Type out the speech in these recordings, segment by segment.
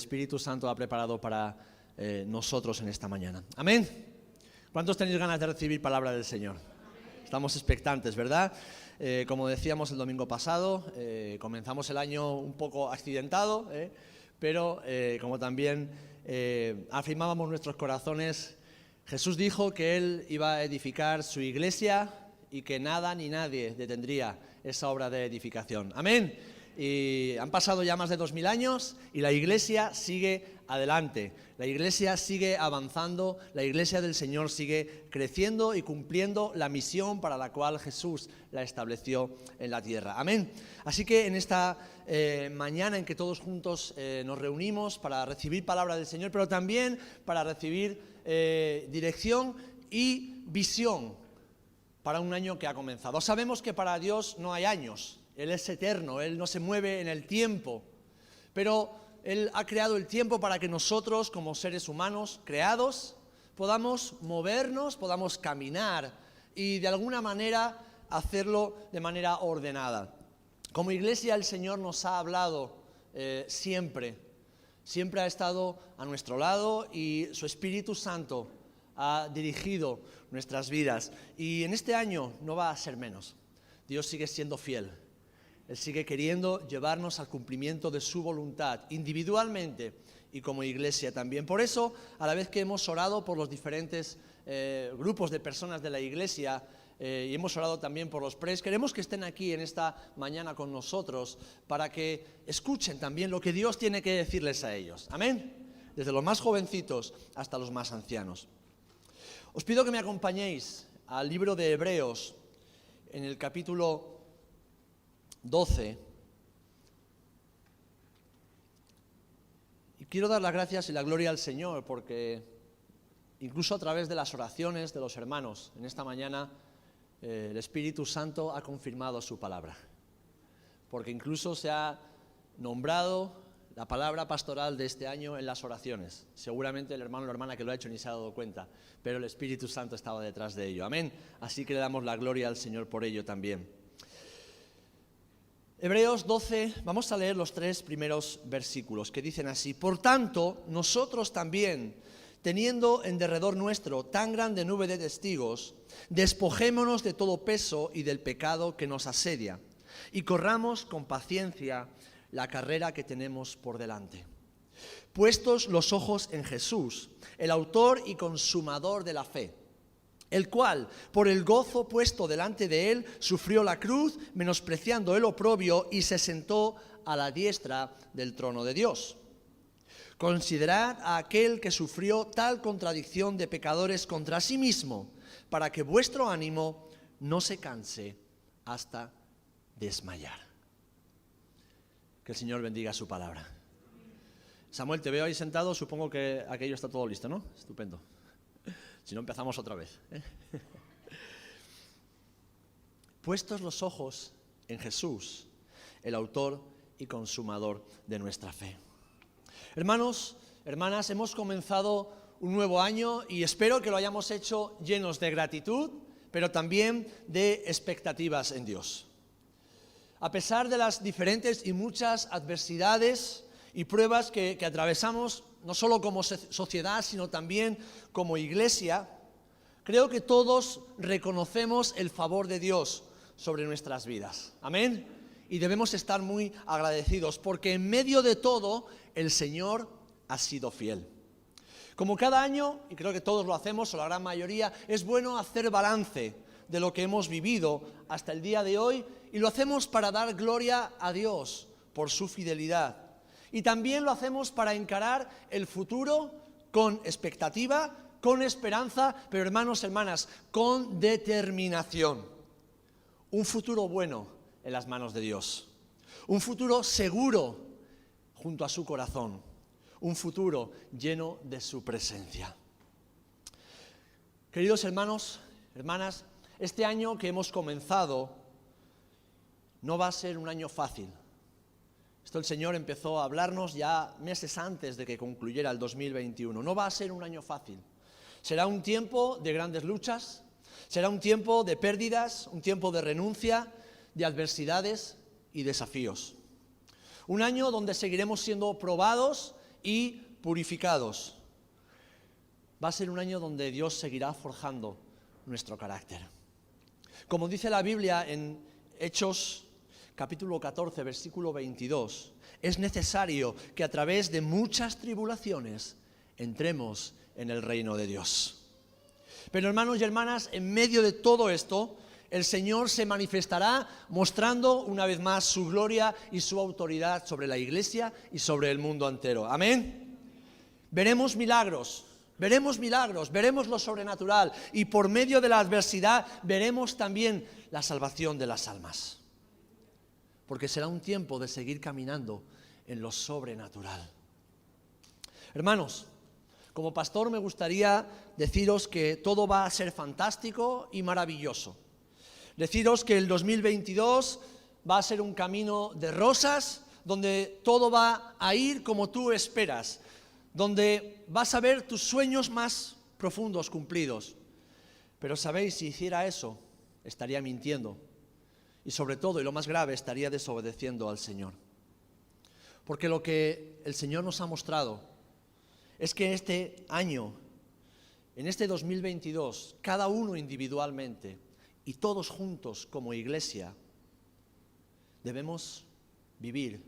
Espíritu Santo ha preparado para nosotros en esta mañana. Amén. ¿Cuántos tenéis ganas de recibir palabra del Señor? Estamos expectantes, ¿verdad? Como decíamos el domingo pasado, comenzamos el año un poco accidentado, pero como también afirmábamos nuestros corazones, Jesús dijo que Él iba a edificar su iglesia y que nada ni nadie detendría esa obra de edificación. Amén. Y han pasado ya más de 2000 años y la iglesia sigue adelante, la iglesia sigue avanzando, la iglesia del Señor sigue creciendo y cumpliendo la misión para la cual Jesús la estableció en la tierra. Amén. Así que en esta mañana en que todos juntos nos reunimos para recibir palabra del Señor, pero también para recibir dirección y visión para un año que ha comenzado. Sabemos que para Dios no hay años. Él es eterno, Él no se mueve en el tiempo, pero Él ha creado el tiempo para que nosotros, como seres humanos creados, podamos movernos, podamos caminar y de alguna manera hacerlo de manera ordenada. Como iglesia el Señor nos ha hablado siempre ha estado a nuestro lado y su Espíritu Santo ha dirigido nuestras vidas. Y en este año no va a ser menos. Dios sigue siendo fiel. Él sigue queriendo llevarnos al cumplimiento de su voluntad, individualmente y como iglesia también. Por eso, a la vez que hemos orado por los diferentes grupos de personas de la iglesia y hemos orado también por los pres, queremos que estén aquí en esta mañana con nosotros para que escuchen también lo que Dios tiene que decirles a ellos. Amén. Desde los más jovencitos hasta los más ancianos. Os pido que me acompañéis al libro de Hebreos en el capítulo 12, y quiero dar las gracias y la gloria al Señor porque incluso a través de las oraciones de los hermanos en esta mañana el Espíritu Santo ha confirmado su palabra, porque incluso se ha nombrado la palabra pastoral de este año en las oraciones. Seguramente el hermano o la hermana que lo ha hecho ni se ha dado cuenta, pero el Espíritu Santo estaba detrás de ello. Amén. Así que le damos la gloria al Señor por ello también. Hebreos 12, vamos a leer los 3 primeros versículos que dicen así: Por tanto, nosotros también, teniendo en derredor nuestro tan grande nube de testigos, despojémonos de todo peso y del pecado que nos asedia, y corramos con paciencia la carrera que tenemos por delante. Puestos los ojos en Jesús, el autor y consumador de la fe, el cual, por el gozo puesto delante de él, sufrió la cruz, menospreciando el oprobio, y se sentó a la diestra del trono de Dios. Considerad a aquel que sufrió tal contradicción de pecadores contra sí mismo, para que vuestro ánimo no se canse hasta desmayar. Que el Señor bendiga su palabra. Samuel, te veo ahí sentado, supongo que aquello está todo listo, ¿no? Estupendo. Si no, empezamos otra vez. Puestos los ojos en Jesús, el autor y consumador de nuestra fe. Hermanos, hermanas, hemos comenzado un nuevo año y espero que lo hayamos hecho llenos de gratitud, pero también de expectativas en Dios. A pesar de las diferentes y muchas adversidades y pruebas que atravesamos, no solo como sociedad, sino también como iglesia, creo que todos reconocemos el favor de Dios sobre nuestras vidas. Amén. Y debemos estar muy agradecidos, porque en medio de todo, el Señor ha sido fiel. Como cada año, y creo que todos lo hacemos, o la gran mayoría, es bueno hacer balance de lo que hemos vivido hasta el día de hoy, y lo hacemos para dar gloria a Dios por su fidelidad. Y también lo hacemos para encarar el futuro con expectativa, con esperanza, pero hermanos, hermanas, con determinación. Un futuro bueno en las manos de Dios. Un futuro seguro junto a su corazón. Un futuro lleno de su presencia. Queridos hermanos, hermanas, este año que hemos comenzado no va a ser un año fácil. Esto el Señor empezó a hablarnos ya meses antes de que concluyera el 2021. No va a ser un año fácil. Será un tiempo de grandes luchas, será un tiempo de pérdidas, un tiempo de renuncia, de adversidades y desafíos. Un año donde seguiremos siendo probados y purificados. Va a ser un año donde Dios seguirá forjando nuestro carácter. Como dice la Biblia en Hechos capítulo 14, versículo 22, es necesario que a través de muchas tribulaciones entremos en el reino de Dios. Pero hermanos y hermanas, en medio de todo esto, el Señor se manifestará mostrando una vez más su gloria y su autoridad sobre la iglesia y sobre el mundo entero. Amén. Veremos milagros, veremos lo sobrenatural y por medio de la adversidad veremos también la salvación de las almas. Porque será un tiempo de seguir caminando en lo sobrenatural. Hermanos, como pastor me gustaría deciros que todo va a ser fantástico y maravilloso. Deciros que el 2022 va a ser un camino de rosas, donde todo va a ir como tú esperas, donde vas a ver tus sueños más profundos cumplidos. Pero sabéis, si hiciera eso, estaría mintiendo. Y sobre todo, y lo más grave, estaría desobedeciendo al Señor. Porque lo que el Señor nos ha mostrado es que este año, en este 2022, cada uno individualmente y todos juntos como iglesia, debemos vivir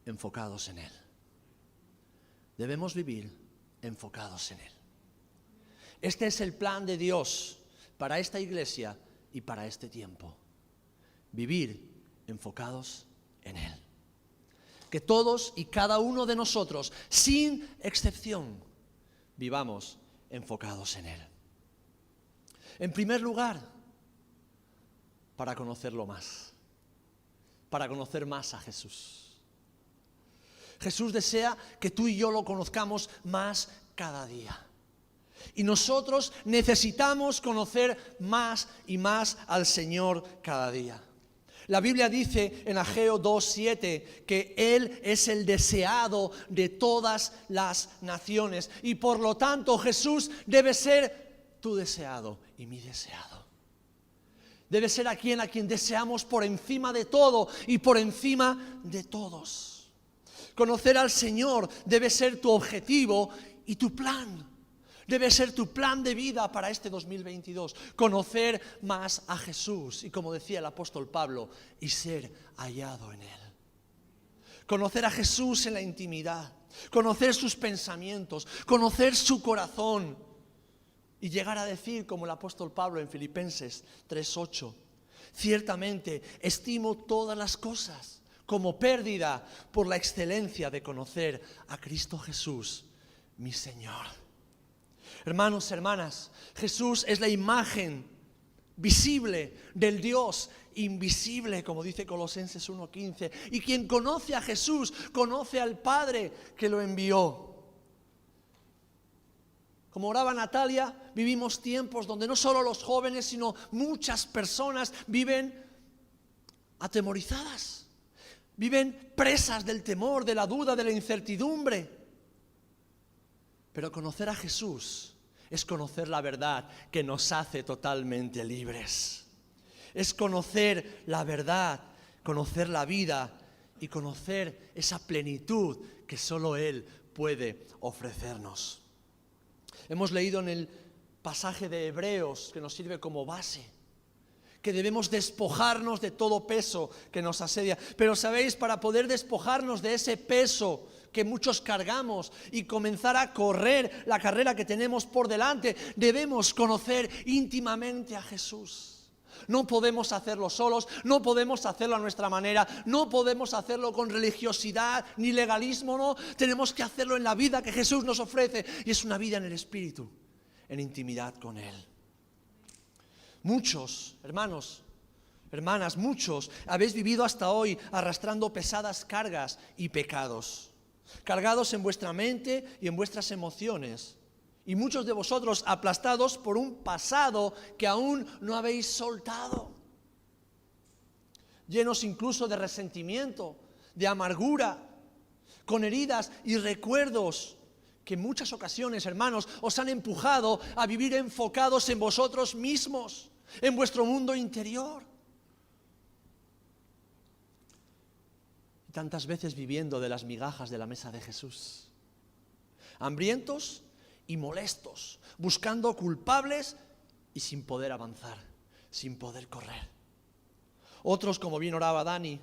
enfocados en Él. Debemos vivir enfocados en Él. Este es el plan de Dios para esta iglesia y para este tiempo. Vivir enfocados en Él. Que todos y cada uno de nosotros, sin excepción, vivamos enfocados en Él. En primer lugar, para conocerlo más, para conocer más a Jesús. Jesús desea que tú y yo lo conozcamos más cada día. Y nosotros necesitamos conocer más y más al Señor cada día. La Biblia dice en Ageo 2:7 que Él es el deseado de todas las naciones. Y por lo tanto Jesús debe ser tu deseado y mi deseado. Debe ser a quien deseamos por encima de todo y por encima de todos. Conocer al Señor debe ser tu objetivo y tu plan. Debe ser tu plan de vida para este 2022. Conocer más a Jesús y, como decía el apóstol Pablo, y ser hallado en Él. Conocer a Jesús en la intimidad. Conocer sus pensamientos. Conocer su corazón. Y llegar a decir, como el apóstol Pablo en Filipenses 3:8, ciertamente estimo todas las cosas como pérdida por la excelencia de conocer a Cristo Jesús, mi Señor. Hermanos, hermanas, Jesús es la imagen visible del Dios invisible, como dice Colosenses 1:15. Y quien conoce a Jesús, conoce al Padre que lo envió. Como oraba Natalia, vivimos tiempos donde no solo los jóvenes, sino muchas personas viven atemorizadas. Viven presas del temor, de la duda, de la incertidumbre. Pero conocer a Jesús es conocer la verdad que nos hace totalmente libres. Es conocer la verdad, conocer la vida y conocer esa plenitud que solo Él puede ofrecernos. Hemos leído en el pasaje de Hebreos, que nos sirve como base, que debemos despojarnos de todo peso que nos asedia. Pero sabéis, para poder despojarnos de ese peso que muchos cargamos y comenzar a correr la carrera que tenemos por delante, debemos conocer íntimamente a Jesús. No podemos hacerlo solos, no podemos hacerlo a nuestra manera, no podemos hacerlo con religiosidad ni legalismo, no. Tenemos que hacerlo en la vida que Jesús nos ofrece, y es una vida en el Espíritu, en intimidad con Él. Muchos, hermanos, hermanas, muchos habéis vivido hasta hoy arrastrando pesadas cargas y pecados, cargados en vuestra mente y en vuestras emociones. Y muchos de vosotros aplastados por un pasado que aún no habéis soltado. Llenos incluso de resentimiento, de amargura, con heridas y recuerdos que en muchas ocasiones, hermanos, os han empujado a vivir enfocados en vosotros mismos, en vuestro mundo interior. Y tantas veces viviendo de las migajas de la mesa de Jesús. hambrientos y molestos, buscando culpables y sin poder avanzar, sin poder correr. Otros, como bien oraba Dani,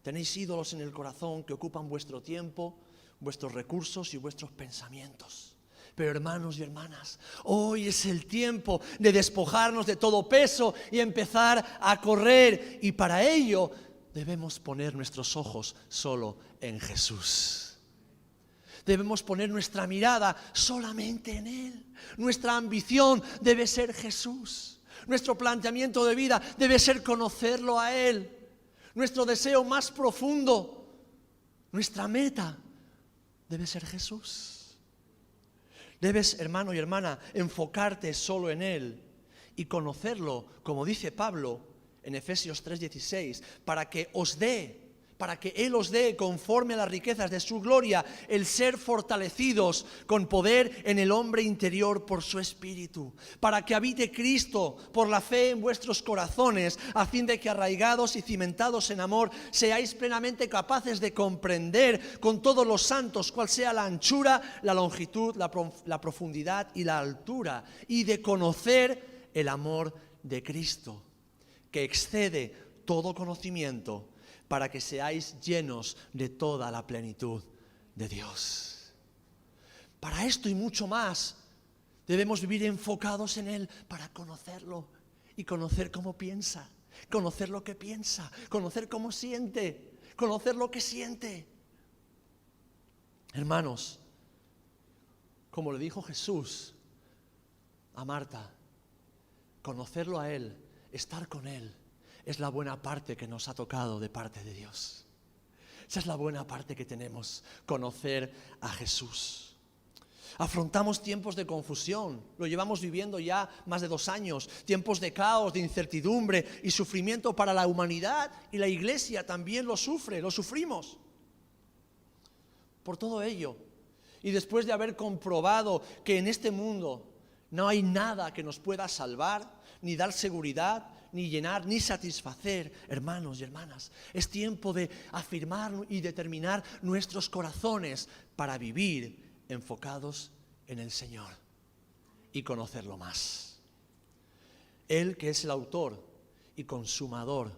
tenéis ídolos en el corazón que ocupan vuestro tiempo, vuestros recursos y vuestros pensamientos. Pero hermanos y hermanas, hoy es el tiempo de despojarnos de todo peso y empezar a correr. Y para ello debemos poner nuestros ojos solo en Jesús. Debemos poner nuestra mirada solamente en Él. Nuestra ambición debe ser Jesús. Nuestro planteamiento de vida debe ser conocerlo a Él. Nuestro deseo más profundo, nuestra meta debe ser Jesús. Debes, hermano y hermana, enfocarte solo en Él y conocerlo, como dice Pablo en Efesios 3:16, para que Él os dé, conforme a las riquezas de su gloria, el ser fortalecidos con poder en el hombre interior por su Espíritu, para que habite Cristo por la fe en vuestros corazones, a fin de que arraigados y cimentados en amor, seáis plenamente capaces de comprender con todos los santos cuál sea la anchura, la longitud, la profundidad y la altura, y de conocer el amor de Cristo, que excede todo conocimiento, para que seáis llenos de toda la plenitud de Dios. Para esto y mucho más, debemos vivir enfocados en Él para conocerlo y conocer cómo piensa, conocer lo que piensa, conocer cómo siente, conocer lo que siente. Hermanos, como le dijo Jesús a Marta, conocerlo a Él, estar con Él, es la buena parte que nos ha tocado de parte de Dios. Esa es la buena parte que tenemos, conocer a Jesús. Afrontamos tiempos de confusión, lo llevamos viviendo ya más de 2 años, tiempos de caos, de incertidumbre y sufrimiento para la humanidad, y la Iglesia también lo sufrimos. Por todo ello, y después de haber comprobado que en este mundo no hay nada que nos pueda salvar, ni dar seguridad, ni llenar, ni satisfacer, hermanos y hermanas, es tiempo de afirmar y determinar nuestros corazones para vivir enfocados en el Señor y conocerlo más. Él, que es el autor y consumador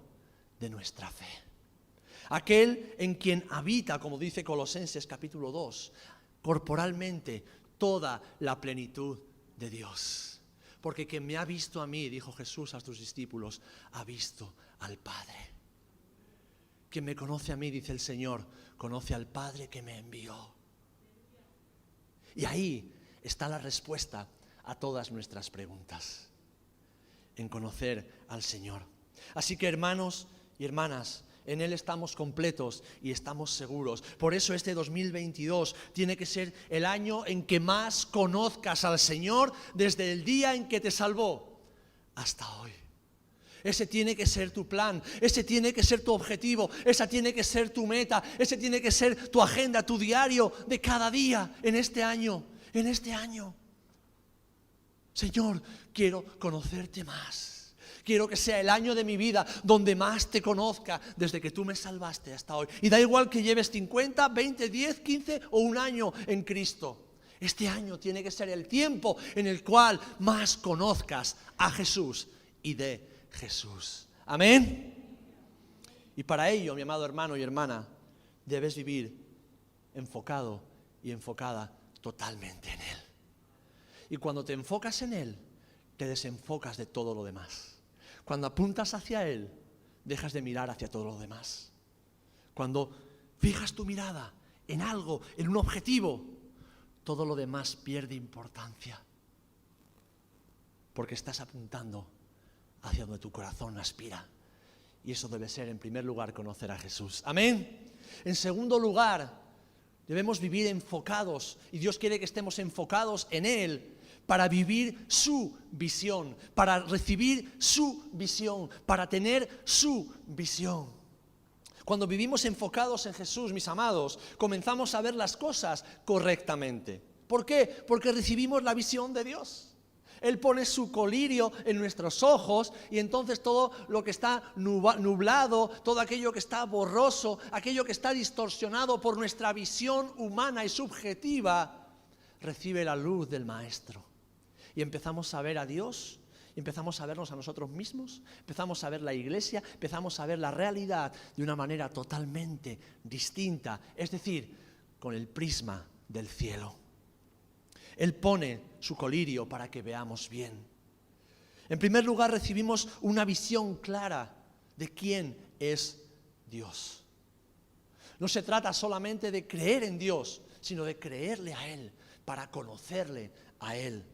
de nuestra fe. Aquel en quien habita, como dice Colosenses capítulo 2, corporalmente toda la plenitud de Dios. Porque quien me ha visto a mí, dijo Jesús a sus discípulos, ha visto al Padre. Quien me conoce a mí, dice el Señor, conoce al Padre que me envió. Y ahí está la respuesta a todas nuestras preguntas, en conocer al Señor. Así que, hermanos y hermanas, en Él estamos completos y estamos seguros. Por eso este 2022 tiene que ser el año en que más conozcas al Señor desde el día en que te salvó hasta hoy. Ese tiene que ser tu plan, ese tiene que ser tu objetivo, esa tiene que ser tu meta, ese tiene que ser tu agenda, tu diario de cada día en este año, Señor, quiero conocerte más. Quiero que sea el año de mi vida donde más te conozca desde que tú me salvaste hasta hoy. Y da igual que lleves 50, 20, 10, 15 o un año en Cristo. Este año tiene que ser el tiempo en el cual más conozcas a Jesús y de Jesús. Amén. Y para ello, mi amado hermano y hermana, debes vivir enfocado y enfocada totalmente en Él. Y cuando te enfocas en Él, te desenfocas de todo lo demás. Cuando apuntas hacia Él, dejas de mirar hacia todo lo demás. Cuando fijas tu mirada en algo, en un objetivo, todo lo demás pierde importancia. Porque estás apuntando hacia donde tu corazón aspira. Y eso debe ser, en primer lugar, conocer a Jesús. Amén. En segundo lugar, debemos vivir enfocados, y Dios quiere que estemos enfocados en Él, para vivir su visión, para recibir su visión, para tener su visión. Cuando vivimos enfocados en Jesús, mis amados, comenzamos a ver las cosas correctamente. ¿Por qué? Porque recibimos la visión de Dios. Él pone su colirio en nuestros ojos y entonces todo lo que está nublado, todo aquello que está borroso, aquello que está distorsionado por nuestra visión humana y subjetiva, recibe la luz del Maestro. Y empezamos a ver a Dios, empezamos a vernos a nosotros mismos, empezamos a ver la iglesia, empezamos a ver la realidad de una manera totalmente distinta, es decir, con el prisma del cielo. Él pone su colirio para que veamos bien. En primer lugar, recibimos una visión clara de quién es Dios. No se trata solamente de creer en Dios, sino de creerle a Él, para conocerle a Él.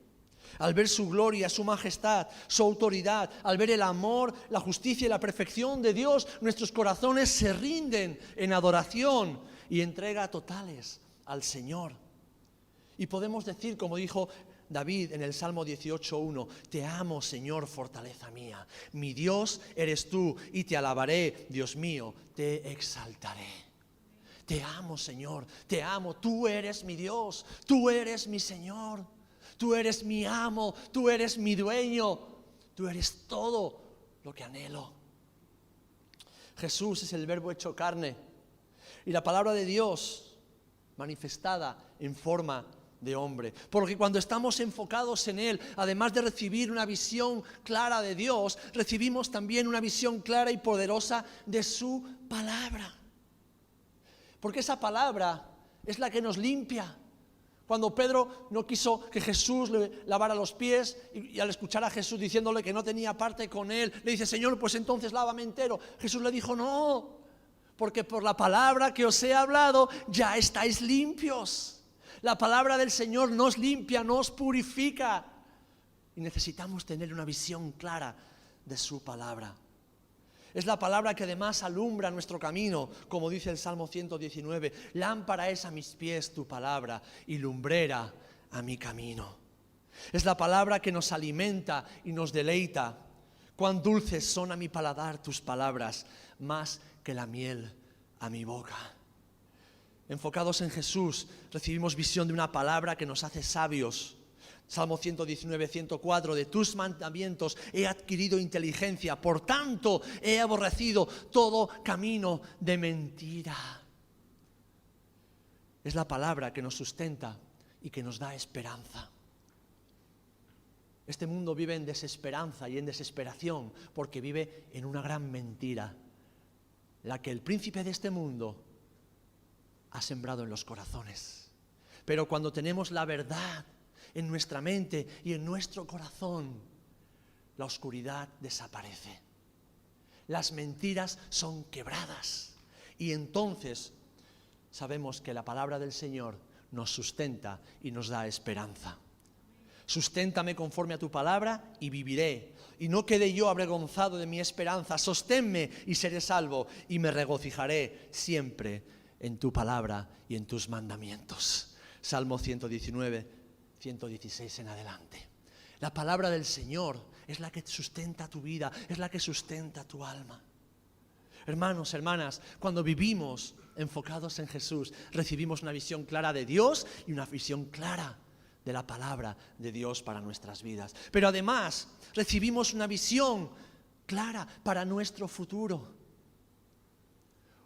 Al ver su gloria, su majestad, su autoridad, al ver el amor, la justicia y la perfección de Dios, nuestros corazones se rinden en adoración y entrega totales al Señor. Y podemos decir, como dijo David en el Salmo 18:1, te amo, Señor, fortaleza mía. Mi Dios eres tú y te alabaré, Dios mío, te exaltaré. Te amo, Señor, te amo. Tú eres mi Dios, tú eres mi Señor, tú eres mi amo, tú eres mi dueño, tú eres todo lo que anhelo. Jesús es el Verbo hecho carne y la palabra de Dios manifestada en forma de hombre. Porque cuando estamos enfocados en Él, además de recibir una visión clara de Dios, recibimos también una visión clara y poderosa de su palabra. Porque esa palabra es la que nos limpia. Cuando Pedro no quiso que Jesús le lavara los pies y al escuchar a Jesús diciéndole que no tenía parte con él, le dice, Señor, pues entonces lávame entero. Jesús le dijo, no, porque por la palabra que os he hablado ya estáis limpios. La palabra del Señor nos limpia, nos purifica. Y necesitamos tener una visión clara de su palabra. Es la palabra que además alumbra nuestro camino, como dice el Salmo 119. Lámpara es a mis pies tu palabra y lumbrera a mi camino. Es la palabra que nos alimenta y nos deleita. Cuán dulces son a mi paladar tus palabras, más que la miel a mi boca. Enfocados en Jesús, recibimos visión de una palabra que nos hace sabios. Salmo 119, 104, de tus mandamientos he adquirido inteligencia, por tanto he aborrecido todo camino de mentira. Es la palabra que nos sustenta y que nos da esperanza. Este mundo vive en desesperanza y en desesperación porque vive en una gran mentira, la que el príncipe de este mundo ha sembrado en los corazones. Pero cuando tenemos la verdad en nuestra mente y en nuestro corazón, la oscuridad desaparece. Las mentiras son quebradas y entonces sabemos que la palabra del Señor nos sustenta y nos da esperanza. Susténtame conforme a tu palabra y viviré, y no quede yo avergonzado de mi esperanza. Sosténme y seré salvo, y me regocijaré siempre en tu palabra y en tus mandamientos. Salmo 119, 116 en adelante. La palabra del Señor es la que sustenta tu vida, es la que sustenta tu alma. Hermanos, hermanas, cuando vivimos enfocados en Jesús, recibimos una visión clara de Dios y una visión clara de la palabra de Dios para nuestras vidas. Pero además, recibimos una visión clara para nuestro futuro.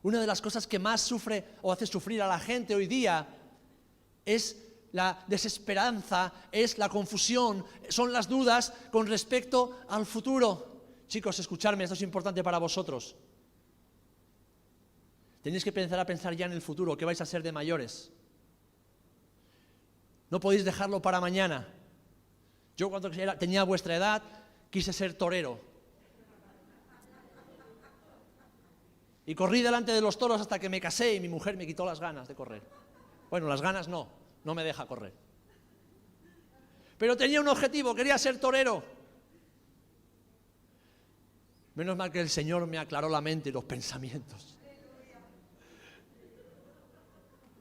Una de las cosas que más sufre o hace sufrir a la gente hoy día es la desesperanza, es la confusión, son las dudas con respecto al futuro. Chicos, escuchadme, esto es importante para vosotros. Tenéis que empezar a pensar ya en el futuro, ¿qué vais a ser de mayores? No podéis dejarlo para mañana. Yo cuando tenía vuestra edad quise ser torero. Y corrí delante de los toros hasta que me casé y mi mujer me quitó las ganas de correr. Bueno, las ganas no me deja correr. Pero tenía un objetivo, quería ser torero. Menos mal que el Señor me aclaró la mente y los pensamientos.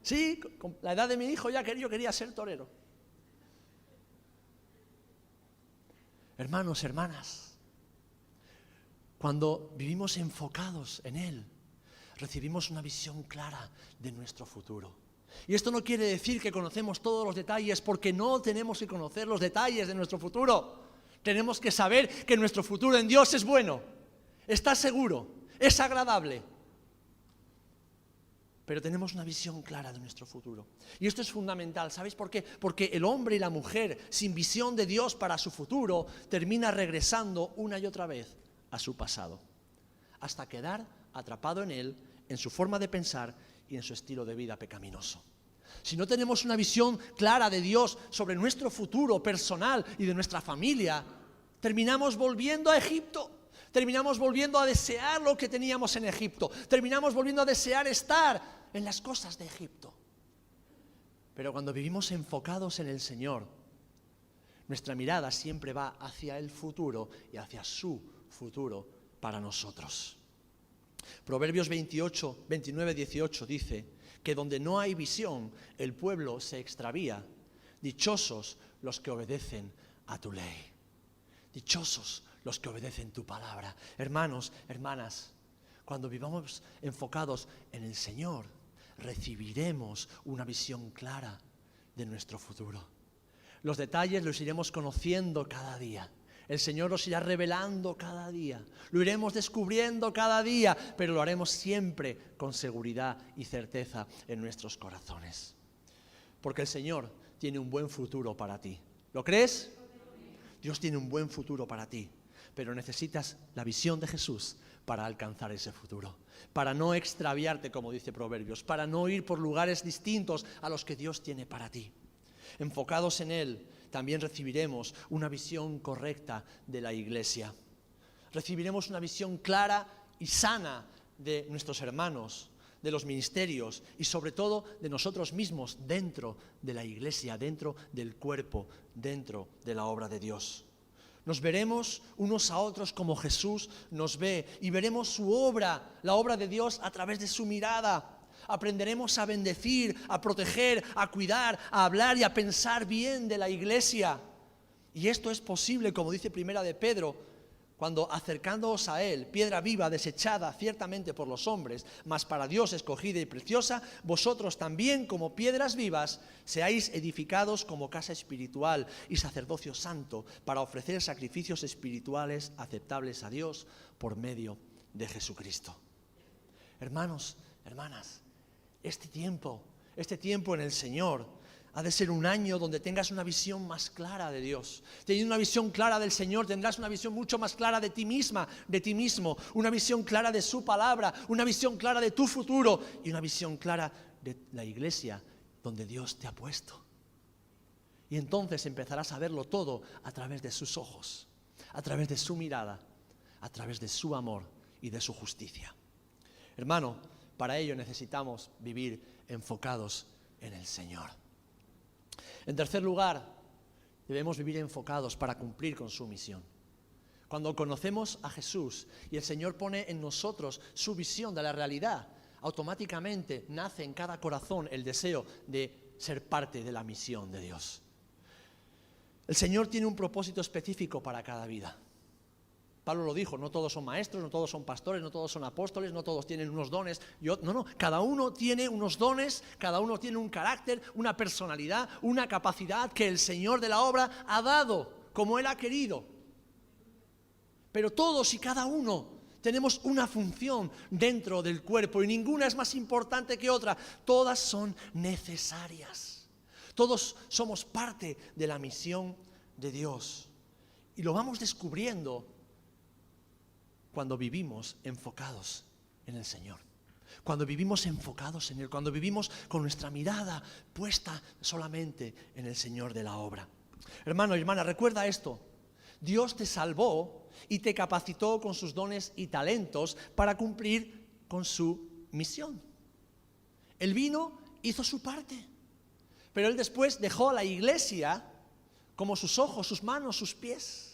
Sí, con la edad de mi hijo ya yo quería ser torero. Hermanos, hermanas, cuando vivimos enfocados en Él, recibimos una visión clara de nuestro futuro. Y esto no quiere decir que conocemos todos los detalles, porque no tenemos que conocer los detalles de nuestro futuro. Tenemos que saber que nuestro futuro en Dios es bueno, está seguro, es agradable. Pero tenemos una visión clara de nuestro futuro. Y esto es fundamental, ¿sabéis por qué? Porque el hombre y la mujer sin visión de Dios para su futuro termina regresando una y otra vez a su pasado, hasta quedar atrapado en él, en su forma de pensar y en su estilo de vida pecaminoso. Si no tenemos una visión clara de Dios sobre nuestro futuro personal y de nuestra familia, terminamos volviendo a Egipto. Terminamos volviendo a desear lo que teníamos en Egipto. Terminamos volviendo a desear estar en las cosas de Egipto. Pero cuando vivimos enfocados en el Señor, nuestra mirada siempre va hacia el futuro y hacia su futuro para nosotros. Proverbios 29, 18 dice que donde no hay visión, el pueblo se extravía. Dichosos los que obedecen a tu ley. Dichosos los que obedecen tu palabra. Hermanos, hermanas, cuando vivamos enfocados en el Señor, recibiremos una visión clara de nuestro futuro. Los detalles los iremos conociendo cada día. El Señor los irá revelando cada día. Lo iremos descubriendo cada día, pero lo haremos siempre con seguridad y certeza en nuestros corazones. Porque el Señor tiene un buen futuro para ti. ¿Lo crees? Dios tiene un buen futuro para ti, pero necesitas la visión de Jesús para alcanzar ese futuro, para no extraviarte, como dice Proverbios, para no ir por lugares distintos a los que Dios tiene para ti. Enfocados en Él, también recibiremos una visión correcta de la iglesia. Recibiremos una visión clara y sana de nuestros hermanos, de los ministerios y sobre todo de nosotros mismos dentro de la iglesia, dentro del cuerpo, dentro de la obra de Dios. Nos veremos unos a otros como Jesús nos ve y veremos su obra, la obra de Dios a través de su mirada. Aprenderemos a bendecir, a proteger, a cuidar, a hablar y a pensar bien de la iglesia. Y esto es posible, como dice Primera de Pedro, cuando acercándoos a Él, piedra viva desechada ciertamente por los hombres, mas para Dios escogida y preciosa, vosotros también como piedras vivas, seáis edificados como casa espiritual y sacerdocio santo, para ofrecer sacrificios espirituales aceptables a Dios por medio de Jesucristo. Hermanos, hermanas, este tiempo en el Señor ha de ser un año donde tengas una visión más clara de Dios. Teniendo una visión clara del Señor, tendrás una visión mucho más clara de ti misma, de ti mismo, una visión clara de su palabra, una visión clara de tu futuro y una visión clara de la iglesia donde Dios te ha puesto. Y entonces empezarás a verlo todo a través de sus ojos, a través de su mirada, a través de su amor y de su justicia. Hermano, para ello necesitamos vivir enfocados en el Señor. En tercer lugar, debemos vivir enfocados para cumplir con su misión. Cuando conocemos a Jesús y el Señor pone en nosotros su visión de la realidad, automáticamente nace en cada corazón el deseo de ser parte de la misión de Dios. El Señor tiene un propósito específico para cada vida. Pablo lo dijo, no todos son maestros, no todos son pastores, no todos son apóstoles, no todos tienen unos dones. Cada uno tiene unos dones, cada uno tiene un carácter, una personalidad, una capacidad que el Señor de la obra ha dado, como Él ha querido. Pero todos y cada uno tenemos una función dentro del cuerpo y ninguna es más importante que otra. Todas son necesarias. Todos somos parte de la misión de Dios. Y lo vamos descubriendo cuando vivimos enfocados en el Señor, cuando vivimos enfocados en Él, cuando vivimos con nuestra mirada puesta solamente en el Señor de la obra. Hermano y hermana, recuerda esto: Dios te salvó y te capacitó con sus dones y talentos para cumplir con su misión. Él vino, hizo su parte, pero Él después dejó a la iglesia como sus ojos, sus manos, sus pies,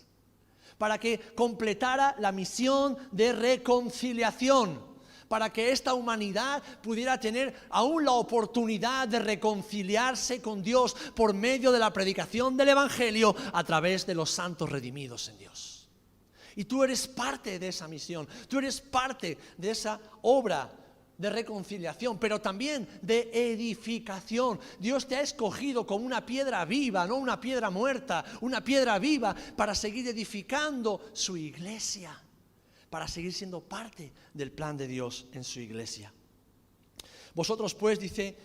para que completara la misión de reconciliación, para que esta humanidad pudiera tener aún la oportunidad de reconciliarse con Dios por medio de la predicación del Evangelio a través de los santos redimidos en Dios. Y tú eres parte de esa misión, tú eres parte de esa obra de reconciliación, pero también de edificación. Dios te ha escogido como una piedra viva, no una piedra muerta, una piedra viva para seguir edificando su iglesia, para seguir siendo parte del plan de Dios en su iglesia. Vosotros pues, dice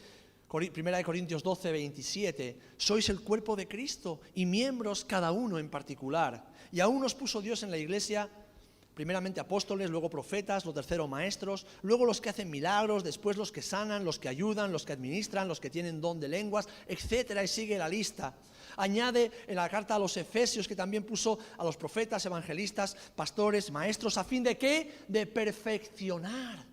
1 Corintios 12, 27, sois el cuerpo de Cristo y miembros cada uno en particular. Y aún nos puso Dios en la iglesia, primeramente apóstoles, luego profetas, lo tercero maestros, luego los que hacen milagros, después los que sanan, los que ayudan, los que administran, los que tienen don de lenguas, etcétera, y sigue la lista. Añade en la carta a los Efesios que también puso a los profetas, evangelistas, pastores, maestros, ¿a fin de qué? De perfeccionar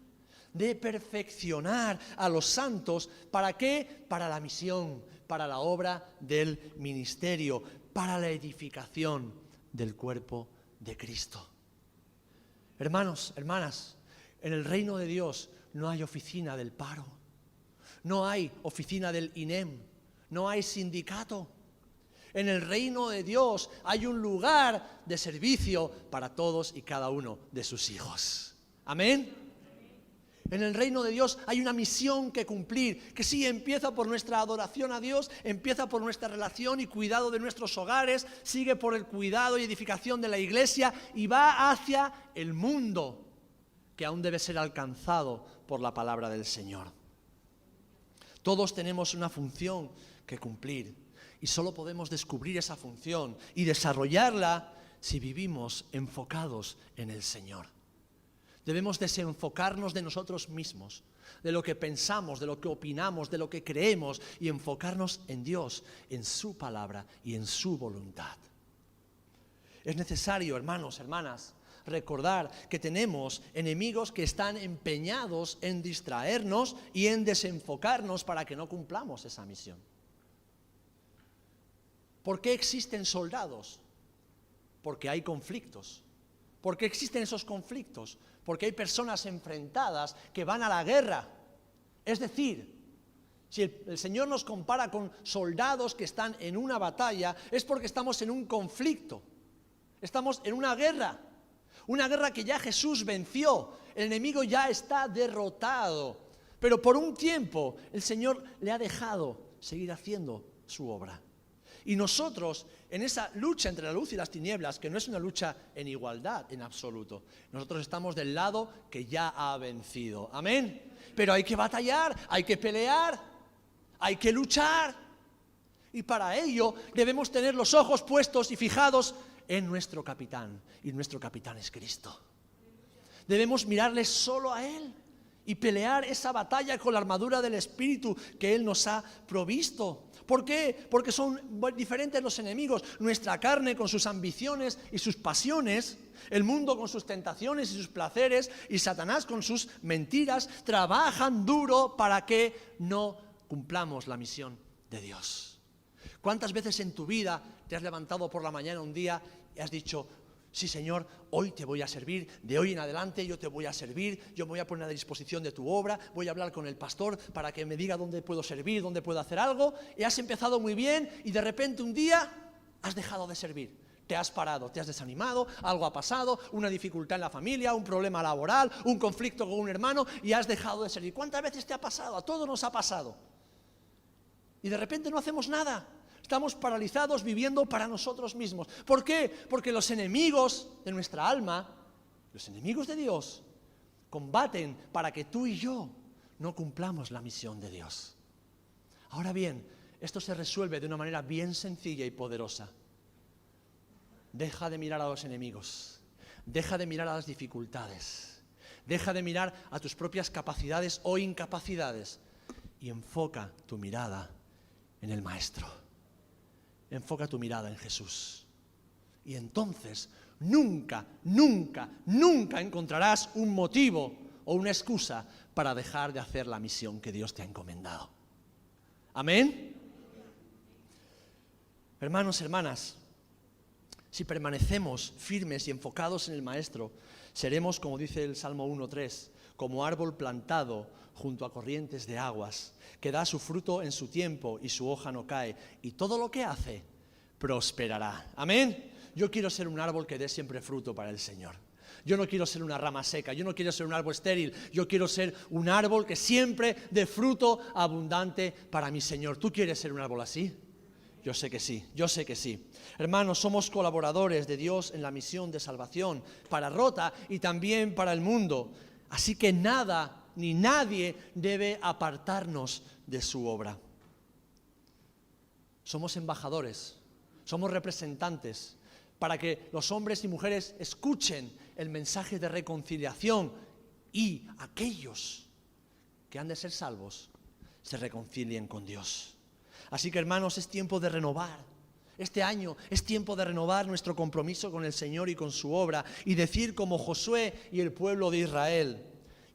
a los santos. ¿Para qué? Para la misión, para la obra del ministerio, para la edificación del cuerpo de Cristo. Hermanos, hermanas, en el reino de Dios no hay oficina del paro, no hay oficina del INEM, no hay sindicato. En el reino de Dios hay un lugar de servicio para todos y cada uno de sus hijos. Amén. En el reino de Dios hay una misión que cumplir, que sí empieza por nuestra adoración a Dios, empieza por nuestra relación y cuidado de nuestros hogares, sigue por el cuidado y edificación de la iglesia y va hacia el mundo que aún debe ser alcanzado por la palabra del Señor. Todos tenemos una función que cumplir y solo podemos descubrir esa función y desarrollarla si vivimos enfocados en el Señor. Debemos desenfocarnos de nosotros mismos, de lo que pensamos, de lo que opinamos, de lo que creemos y enfocarnos en Dios, en su palabra y en su voluntad. Es necesario, hermanos, hermanas, recordar que tenemos enemigos que están empeñados en distraernos y en desenfocarnos para que no cumplamos esa misión. ¿Por qué existen soldados? Porque hay conflictos. ¿Por qué existen esos conflictos? Porque hay personas enfrentadas que van a la guerra. Es decir, si el Señor nos compara con soldados que están en una batalla, es porque estamos en un conflicto. Estamos en una guerra que ya Jesús venció. El enemigo ya está derrotado. Pero por un tiempo el Señor le ha dejado seguir haciendo su obra. Y nosotros, en esa lucha entre la luz y las tinieblas, que no es una lucha en igualdad en absoluto, nosotros estamos del lado que ya ha vencido. Amén. Pero hay que batallar, hay que pelear, hay que luchar. Y para ello debemos tener los ojos puestos y fijados en nuestro capitán. Y nuestro capitán es Cristo. Debemos mirarle solo a Él y pelear esa batalla con la armadura del Espíritu que Él nos ha provisto. ¿Por qué? Porque son diferentes los enemigos. Nuestra carne con sus ambiciones y sus pasiones, el mundo con sus tentaciones y sus placeres, y Satanás con sus mentiras, trabajan duro para que no cumplamos la misión de Dios. ¿Cuántas veces en tu vida te has levantado por la mañana un día y has dicho: sí, Señor, hoy te voy a servir, de hoy en adelante yo te voy a servir, yo me voy a poner a disposición de tu obra, voy a hablar con el pastor para que me diga dónde puedo servir, dónde puedo hacer algo? Y has empezado muy bien y de repente un día has dejado de servir, te has parado, te has desanimado, algo ha pasado, una dificultad en la familia, un problema laboral, un conflicto con un hermano y has dejado de servir. ¿Cuántas veces te ha pasado? A todos nos ha pasado. Y de repente no hacemos nada. Estamos paralizados viviendo para nosotros mismos. ¿Por qué? Porque los enemigos de nuestra alma, los enemigos de Dios, combaten para que tú y yo no cumplamos la misión de Dios. Ahora bien, esto se resuelve de una manera bien sencilla y poderosa. Deja de mirar a los enemigos, deja de mirar a las dificultades, deja de mirar a tus propias capacidades o incapacidades y enfoca tu mirada en el Maestro. Enfoca tu mirada en Jesús. Y entonces nunca, nunca, nunca encontrarás un motivo o una excusa para dejar de hacer la misión que Dios te ha encomendado. Amén. Hermanos, hermanas, si permanecemos firmes y enfocados en el Maestro, seremos, como dice el Salmo 1:3, como árbol plantado junto a corrientes de aguas, que da su fruto en su tiempo y su hoja no cae, y todo lo que hace prosperará. Amén. Yo quiero ser un árbol que dé siempre fruto para el Señor. Yo no quiero ser una rama seca, yo no quiero ser un árbol estéril, yo quiero ser un árbol que siempre dé fruto abundante para mi Señor. ¿Tú quieres ser un árbol así? Yo sé que sí, yo sé que sí. Hermanos, somos colaboradores de Dios en la misión de salvación para Rota y también para el mundo. Así que nada ni nadie debe apartarnos de su obra. Somos embajadores, somos representantes para que los hombres y mujeres escuchen el mensaje de reconciliación y aquellos que han de ser salvos se reconcilien con Dios. Así que, hermanos, es tiempo de renovar. Este año es tiempo de renovar nuestro compromiso con el Señor y con su obra y decir como Josué y el pueblo de Israel: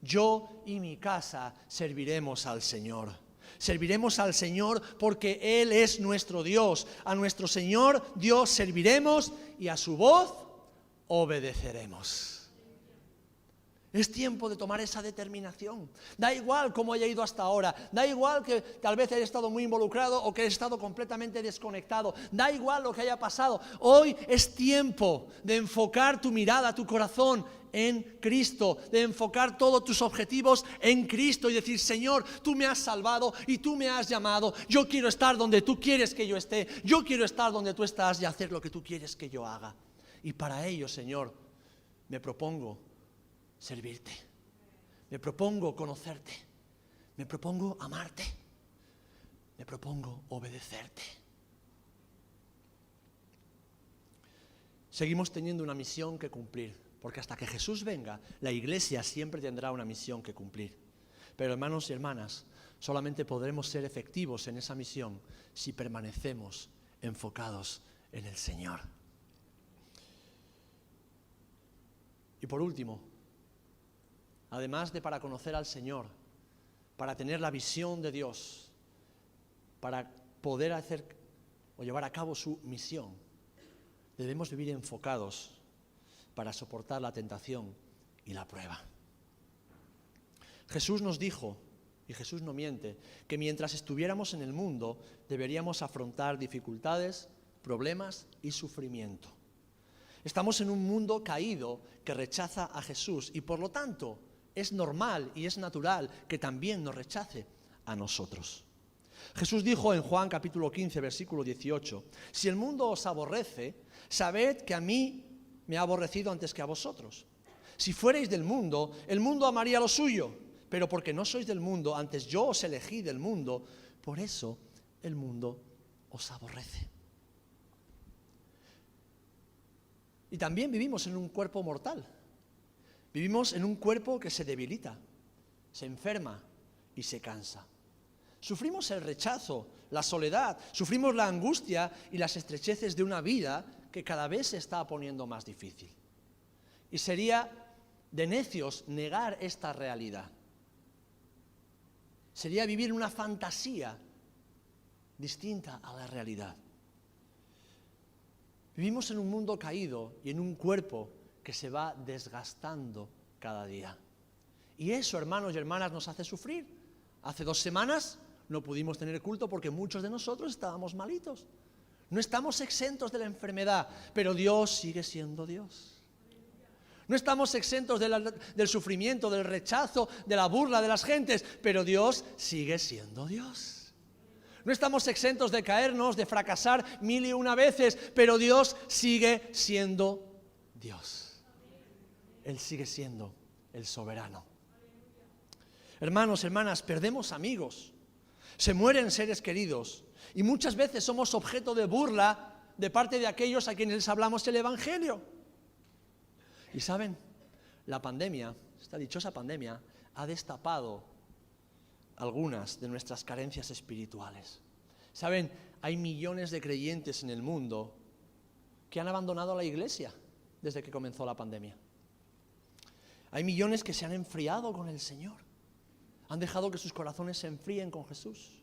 yo y mi casa serviremos al Señor. Serviremos al Señor porque Él es nuestro Dios. A nuestro Señor Dios serviremos y a su voz obedeceremos. Es tiempo de tomar esa determinación. Da igual cómo haya ido hasta ahora. Da igual que tal vez haya estado muy involucrado o que haya estado completamente desconectado. Da igual lo que haya pasado. Hoy es tiempo de enfocar tu mirada, tu corazón en Cristo, de enfocar todos tus objetivos en Cristo y decir: Señor, tú me has salvado y tú me has llamado. Yo quiero estar donde tú quieres que yo esté. Yo quiero estar donde tú estás y hacer lo que tú quieres que yo haga. Y para ello, Señor, me propongo servirte. Me propongo conocerte. Me propongo amarte. Me propongo obedecerte. Seguimos teniendo una misión que cumplir, porque hasta que Jesús venga, la iglesia siempre tendrá una misión que cumplir. Pero, hermanos y hermanas, solamente podremos ser efectivos en esa misión si permanecemos enfocados en el Señor. Y por último, además de para conocer al Señor, para tener la visión de Dios, para poder hacer o llevar a cabo su misión, debemos vivir enfocados para soportar la tentación y la prueba. Jesús nos dijo, y Jesús no miente, que mientras estuviéramos en el mundo deberíamos afrontar dificultades, problemas y sufrimiento. Estamos en un mundo caído que rechaza a Jesús y por lo tanto es normal y es natural que también nos rechace a nosotros. Jesús dijo en Juan capítulo 15, versículo 18: si el mundo os aborrece, sabed que a mí me ha aborrecido antes que a vosotros. Si fuerais del mundo, el mundo amaría lo suyo, pero porque no sois del mundo, antes yo os elegí del mundo, por eso el mundo os aborrece. Y también vivimos en un cuerpo mortal. Vivimos en un cuerpo que se debilita, se enferma y se cansa. Sufrimos el rechazo, la soledad, sufrimos la angustia y las estrecheces de una vida que cada vez se está poniendo más difícil. Y sería de necios negar esta realidad. Sería vivir una fantasía distinta a la realidad. Vivimos en un mundo caído y en un cuerpo que se va desgastando cada día. Y eso, hermanos y hermanas, nos hace sufrir. Hace 2 semanas no pudimos tener culto porque muchos de nosotros estábamos malitos. No estamos exentos de la enfermedad, pero Dios sigue siendo Dios. No estamos exentos del sufrimiento, del rechazo, de la burla de las gentes, pero Dios sigue siendo Dios. No estamos exentos de caernos, de fracasar 1001 veces, pero Dios sigue siendo Dios. Él sigue siendo el soberano. Hermanos, hermanas, perdemos amigos, se mueren seres queridos y muchas veces somos objeto de burla de parte de aquellos a quienes les hablamos el Evangelio. Y saben, la pandemia, esta dichosa pandemia, ha destapado algunas de nuestras carencias espirituales. Saben, hay millones de creyentes en el mundo que han abandonado la iglesia desde que comenzó la pandemia. Hay millones que se han enfriado con el Señor. Han dejado que sus corazones se enfríen con Jesús.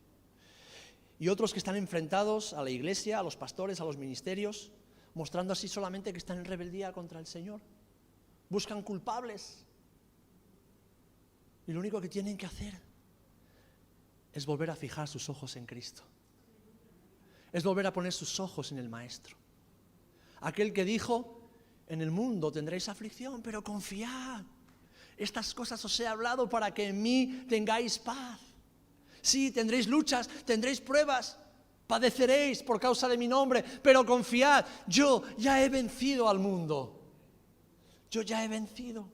Y otros que están enfrentados a la iglesia, a los pastores, a los ministerios, mostrando así solamente que están en rebeldía contra el Señor. Buscan culpables. Y lo único que tienen que hacer es volver a fijar sus ojos en Cristo. Es volver a poner sus ojos en el Maestro. Aquel que dijo En el mundo tendréis aflicción, pero confiad. Estas cosas os he hablado para que en mí tengáis paz. Sí, tendréis luchas, tendréis pruebas, padeceréis por causa de mi nombre, pero confiad, yo ya he vencido al mundo. Yo ya he vencido.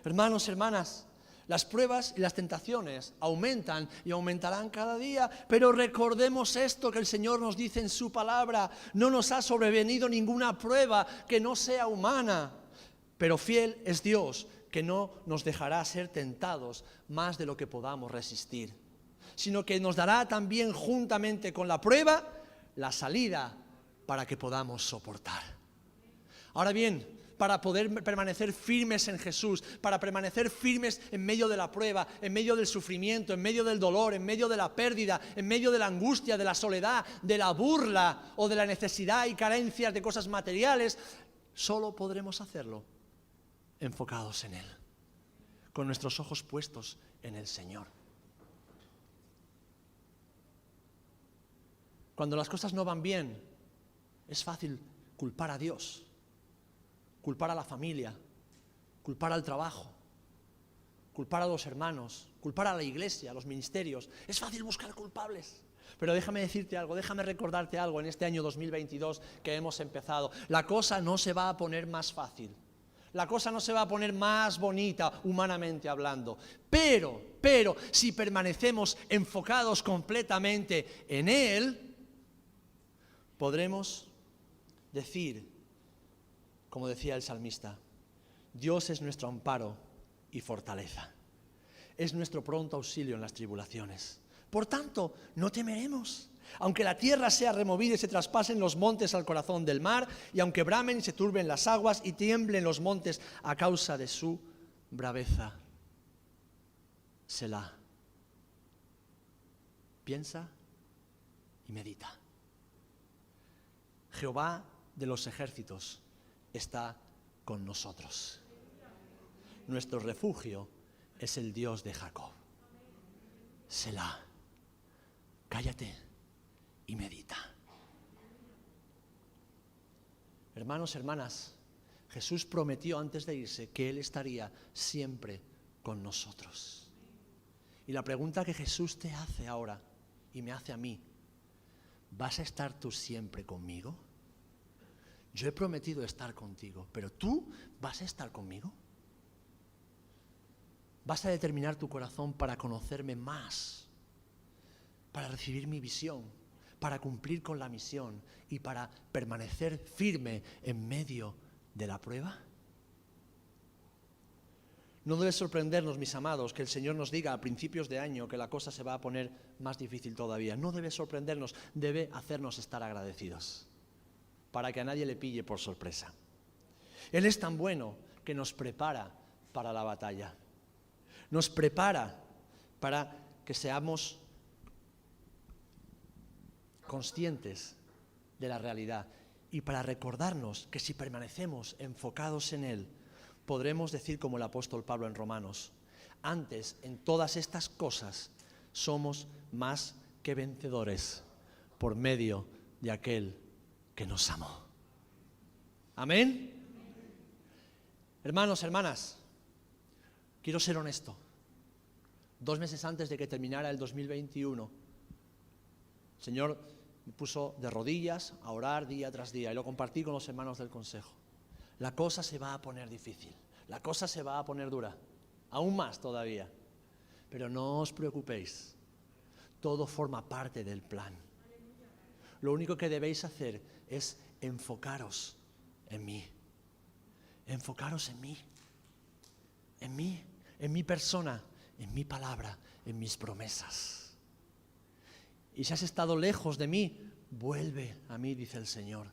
Hermanos, hermanas, las pruebas y las tentaciones aumentan y aumentarán cada día, pero recordemos esto que el Señor nos dice en su palabra: no nos ha sobrevenido ninguna prueba que no sea humana, pero fiel es Dios, que no nos dejará ser tentados más de lo que podamos resistir, sino que nos dará también juntamente con la prueba la salida para que podamos soportar. Ahora bien, para poder permanecer firmes en Jesús, para permanecer firmes en medio de la prueba, en medio del sufrimiento, en medio del dolor, en medio de la pérdida, en medio de la angustia, de la soledad, de la burla o de la necesidad y carencias de cosas materiales, solo podremos hacerlo enfocados en Él, con nuestros ojos puestos en el Señor. Cuando las cosas no van bien, es fácil culpar a Dios, culpar a la familia, culpar al trabajo, culpar a los hermanos, culpar a la iglesia, a los ministerios. Es fácil buscar culpables. Pero déjame decirte algo, déjame recordarte algo en este año 2022 que hemos empezado. La cosa no se va a poner más fácil. La cosa no se va a poner más bonita, humanamente hablando. Pero, si permanecemos enfocados completamente en Él, podremos decir, como decía el salmista: Dios es nuestro amparo y fortaleza. Es nuestro pronto auxilio en las tribulaciones. Por tanto, no temeremos. Aunque la tierra sea removida y se traspasen los montes al corazón del mar, y aunque bramen y se turben las aguas y tiemblen los montes a causa de su braveza. Selah. Piensa y medita. Jehová de los ejércitos está con nosotros. Nuestro refugio es el Dios de Jacob. Selah. Cállate y medita. Hermanos, hermanas, Jesús prometió antes de irse que Él estaría siempre con nosotros. Y la pregunta que Jesús te hace ahora y me hace a mí: ¿vas a estar tú siempre conmigo? Yo he prometido estar contigo, pero ¿tú vas a estar conmigo? ¿Vas a determinar tu corazón para conocerme más, para recibir mi visión, para cumplir con la misión y para permanecer firme en medio de la prueba? No debe sorprendernos, mis amados, que el Señor nos diga a principios de año que la cosa se va a poner más difícil todavía. No debe sorprendernos, debe hacernos estar agradecidos, para que a nadie le pille por sorpresa. Él es tan bueno que nos prepara para la batalla. Nos prepara para que seamos conscientes de la realidad y para recordarnos que si permanecemos enfocados en Él, podremos decir como el apóstol Pablo en Romanos: antes, en todas estas cosas, somos más que vencedores por medio de aquel que nos amó. Amén. Hermanos, hermanas, quiero ser honesto. 2 meses antes de que terminara el 2021, el Señor me puso de rodillas a orar día tras día y lo compartí con los hermanos del consejo. La cosa se va a poner difícil, la cosa se va a poner dura, aún más todavía. Pero no os preocupéis, todo forma parte del plan. Lo único que debéis hacer es enfocaros en mí. Enfocaros en mí. En mi persona, en mi palabra, en mis promesas. Y si has estado lejos de mí, vuelve a mí, dice el Señor.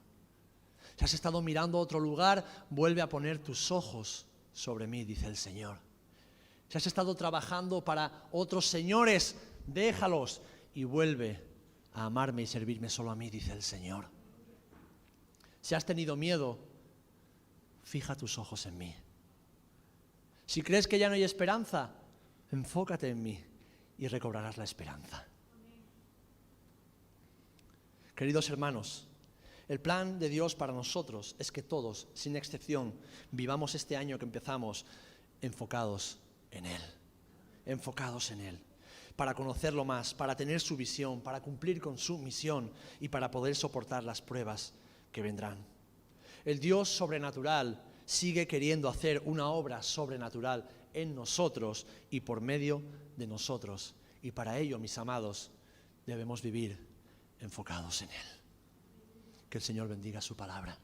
Si has estado mirando a otro lugar, vuelve a poner tus ojos sobre mí, dice el Señor. Si has estado trabajando para otros señores, déjalos y vuelve a amarme y servirme solo a mí, dice el Señor. Si has tenido miedo, fija tus ojos en mí. Si crees que ya no hay esperanza, enfócate en mí y recobrarás la esperanza. Queridos hermanos, El plan de Dios para nosotros es que todos, sin excepción, vivamos este año que empezamos enfocados en Él. Enfocados en Él. Para conocerlo más, para tener su visión, para cumplir con su misión y para poder soportar las pruebas que vendrán. El Dios sobrenatural sigue queriendo hacer una obra sobrenatural en nosotros y por medio de nosotros. Y para ello, mis amados, debemos vivir enfocados en Él. Que el Señor bendiga su palabra.